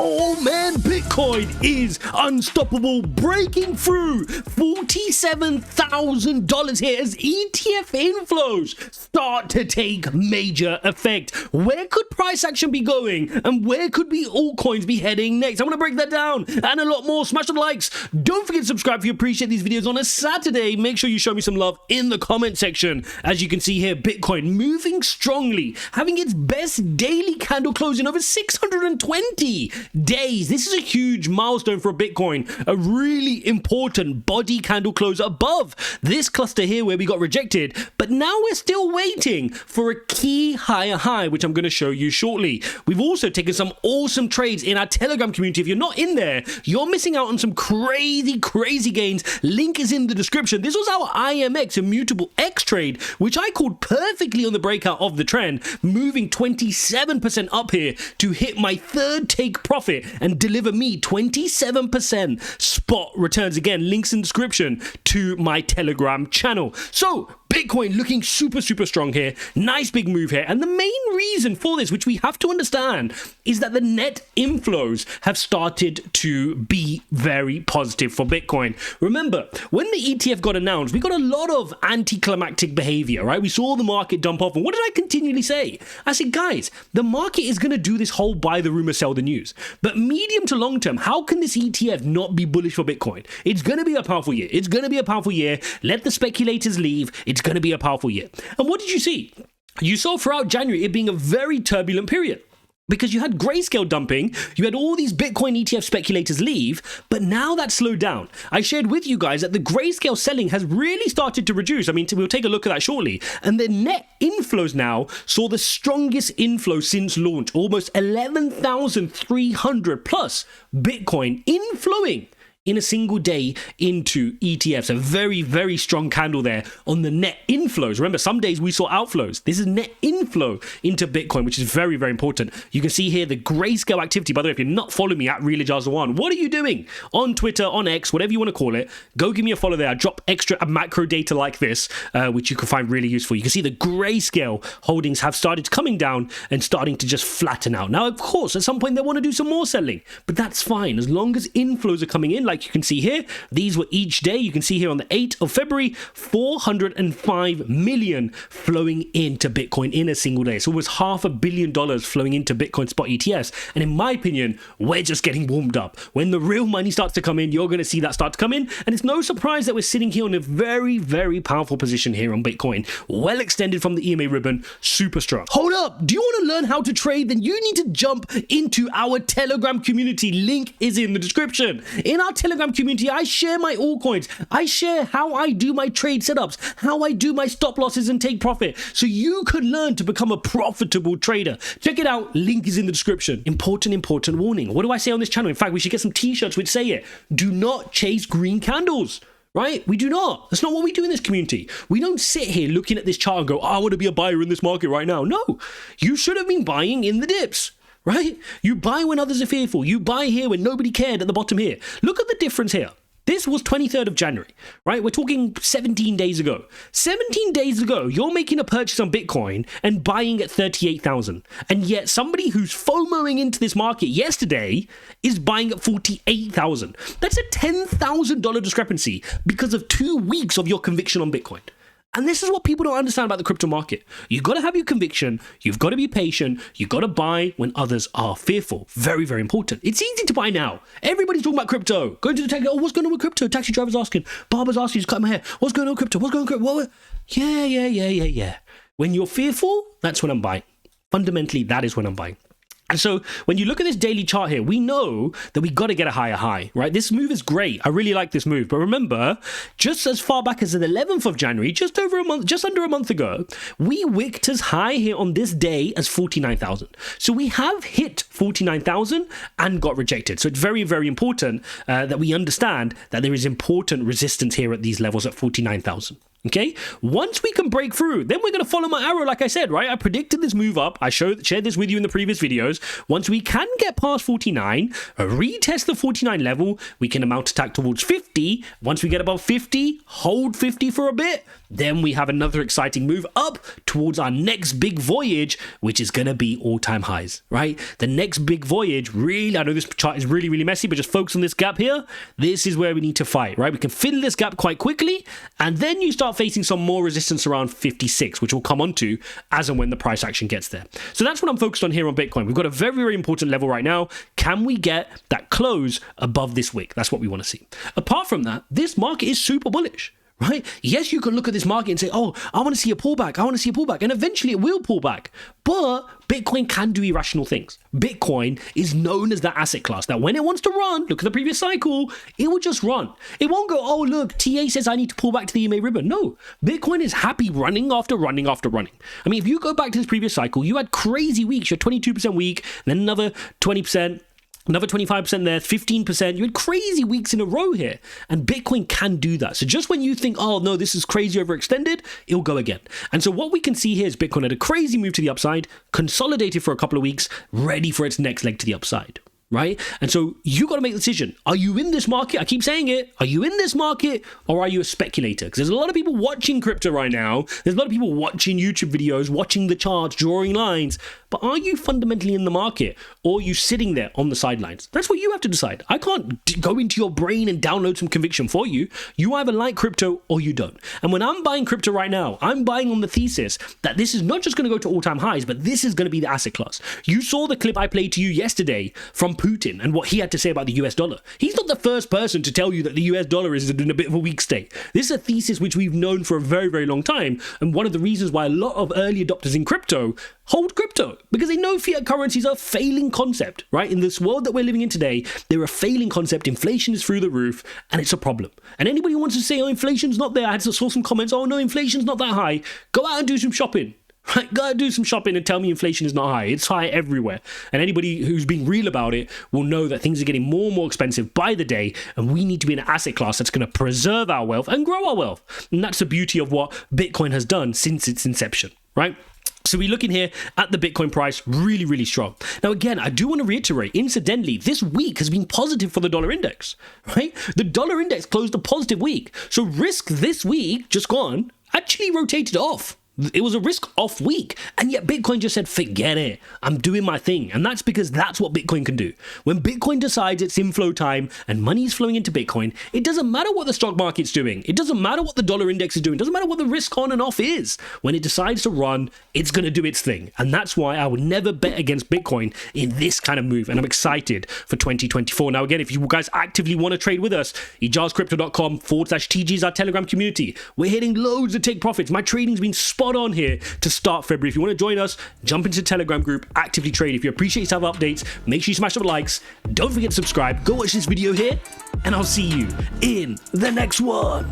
Oh man, Bitcoin is unstoppable, breaking through $47,000 here as ETF inflows start to take major effect. Where could price action be going, and where could altcoins be heading next? I'm going to break that down and a lot more. Smash the likes. Don't forget to subscribe if you appreciate these videos on a Saturday. Make sure you show me some love in the comment section. As you can see here, Bitcoin moving strongly, having its best daily candle close in over 620 days. This is a huge milestone for Bitcoin, a really important body candle close above this cluster here where we got rejected, but now we're still waiting for a key higher high, which I'm going to show you shortly. We've also taken some awesome trades in our Telegram community. If you're not in there, you're missing out on some crazy gains. Link is in the description. This was our IMX immutable X trade, which I called perfectly on the breakout of the trend, moving 27% up here to hit my third take profit and deliver me 27% spot returns. Again, links in the description to my Telegram channel. So Bitcoin looking super strong here. Nice big move here. And the main reason for this, which we have to understand, is that the net inflows have started to be very positive for Bitcoin. Remember, when the ETF got announced, we got a lot of anticlimactic behavior, right? We saw the market dump off. And what did I continually say? I said, guys, the market is going to do this whole buy the rumor, sell the news. But medium to long term, how can this ETF not be bullish for Bitcoin? It's going to be a powerful year. It's going to be a powerful year. Let the speculators leave. It's going to be a powerful year. And what did you see? You saw throughout January it being a very turbulent period, because you had grayscale dumping, you had all these Bitcoin ETF speculators leave, but now that slowed down. I shared with you guys that the grayscale selling has really started to reduce. I mean, we'll take a look at that shortly. And the net inflows now saw the strongest inflow since launch, almost 11,300 plus Bitcoin inflowing in a single day into ETFs. A very strong candle there on the net inflows. Remember, some days we saw outflows. This is net inflow into Bitcoin, which is very important. You can see here the grayscale activity. By the way, if you're not following me at RealIjaz1, what are you doing on Twitter, on X, whatever you want to call it? Go give me a follow there. I drop extra macro data like this, which you can find really useful. You can see the grayscale holdings have started coming down and starting to just flatten out. Now, of course, at some point they want to do some more selling, but that's fine as long as inflows are coming in. Like you can see here, these were each day. You can see here on the 8th of February, 405 million flowing into Bitcoin in a single day. So it was $500 million flowing into Bitcoin spot ETFs. And in my opinion, we're just getting warmed up. When the real money starts to come in, you're going to see that start to come in. And it's no surprise that we're sitting here on a very powerful position here on Bitcoin. Well extended from the EMA ribbon, super strong. Hold up. Do you want to learn how to trade? Then you need to jump into our Telegram community. Link is in the description. In our Telegram community, I share my altcoins. I share how I do my trade setups, how I do my stop losses and take profit, so you can learn to become a profitable trader. Check it out. Link is in the description. Important warning. What do I say on this channel? In fact, we should get some t-shirts which say it. Do not chase green candles. Right? We do not. That's not what we do in this community. We don't sit here looking at this chart and go, oh, I want to be a buyer in this market right now. No, you should have been buying in the dips. Right? You buy when others are fearful. You buy here when nobody cared at the bottom here. Look at the difference here. This was 23rd of January, right? We're talking 17 days ago. 17 days ago, you're making a purchase on Bitcoin and buying at 38,000. And yet somebody who's FOMOing into this market yesterday is buying at 48,000. That's a $10,000 discrepancy because of 2 weeks of your conviction on Bitcoin. And this is what people don't understand about the crypto market. You've got to have your conviction. You've got to be patient. You've got to buy when others are fearful. Very important. It's easy to buy now. Everybody's talking about crypto. Going to the taxi. Oh, what's going on with crypto? Taxi driver's asking. Barber's asking. Just cut my hair. What's going on with crypto? What's going on with crypto? What? Yeah. When you're fearful, that's when I'm buying. Fundamentally, that is when I'm buying. And so when you look at this daily chart here, we know that we got to get a higher high, right? This move is great. I really like this move. But remember, just as far back as the 11th of January, just under a month ago, we wicked as high here on this day as 49,000. So we have hit 49,000 and got rejected. So it's very important that we understand that there is important resistance here at these levels at 49,000. Okay, once we can break through, then we're going to follow my arrow like I said, right? I predicted this move up. I shared this with you in the previous videos. Once we can get past 49, retest the 49 level, we can mount attack towards 50. Once we get above 50, hold 50 for a bit. Then we have another exciting move up towards our next big voyage, which is going to be all-time highs, right? The next big voyage, really, I know this chart is really, really messy, but just focus on this gap here. This is where we need to fight, right? We can fill this gap quite quickly, and then you start facing some more resistance around 56, which we'll come on to as and when the price action gets there. So that's what I'm focused on here on Bitcoin. We've got a very, very important level right now. Can we get that close above this wick? That's what we want to see. Apart from that, this market is super bullish. Right? Yes, you can look at this market and say, oh, I want to see a pullback. I want to see a pullback. And eventually it will pull back. But Bitcoin can do irrational things. Bitcoin is known as that asset class that when it wants to run, look at the previous cycle, it will just run. It won't go, oh, look, TA says I need to pull back to the EMA ribbon. No, Bitcoin is happy running after running after running. I mean, if you go back to this previous cycle, you had crazy weeks. You're 22% week, then another 20%. Another 25% there, 15%. You had crazy weeks in a row here. And Bitcoin can do that. So just when you think, oh, no, this is crazy overextended, it'll go again. And so what we can see here is Bitcoin had a crazy move to the upside, consolidated for a couple of weeks, ready for its next leg to the upside. Right? And so you got to make the decision. Are you in this market? I keep saying it. Are you in this market or are you a speculator? Because there's a lot of people watching crypto right now. There's a lot of people watching YouTube videos, watching the charts, drawing lines. But are you fundamentally in the market or are you sitting there on the sidelines? That's what you have to decide. I can't go into your brain and download some conviction for you. You either like crypto or you don't. And when I'm buying crypto right now, I'm buying on the thesis that this is not just going to go to all-time highs, but this is going to be the asset class. You saw the clip I played to you yesterday from Putin and what he had to say about the US dollar. He's not the first person to tell you that the US dollar is in a bit of a weak state. This is a thesis which we've known for a very, very long time. And one of the reasons why a lot of early adopters in crypto hold crypto, because they know fiat currencies are a failing concept, right? In this world that we're living in today, they're a failing concept. Inflation is through the roof and it's a problem. And anybody who wants to say, oh, inflation's not there, I saw some comments, oh no, inflation's not that high, go out and do some shopping. Right, go do some shopping and tell me inflation is not high. It's high everywhere. And anybody who's being real about it will know that things are getting more and more expensive by the day. And we need to be an asset class that's going to preserve our wealth and grow our wealth. And that's the beauty of what Bitcoin has done since its inception, right? So we're looking here at the Bitcoin price, really, really strong. Now, again, I do want to reiterate, incidentally, this week has been positive for the dollar index, right? The dollar index closed a positive week. So risk this week, just gone, actually rotated off. It was a risk off week, and yet Bitcoin just said, forget it, I'm doing my thing. And that's because that's what Bitcoin can do. When Bitcoin decides it's inflow time and money is flowing into Bitcoin, it doesn't matter what the stock market's doing. It doesn't matter what the dollar index is doing. It doesn't matter what the risk on and off is. When it decides to run, it's going to do its thing. And that's why I would never bet against Bitcoin in this kind of move. And I'm excited for 2024. Now, again, if you guys actively want to trade with us, ijazcrypto.com/TG is our Telegram community. We're hitting loads of take profits. My trading's been spot on here to start February. If you want to join us, jump into the Telegram group, actively trade. If you appreciate yourself updates, make sure you smash up the likes. Don't forget to subscribe. Go watch this video here, and I'll see you in the next one.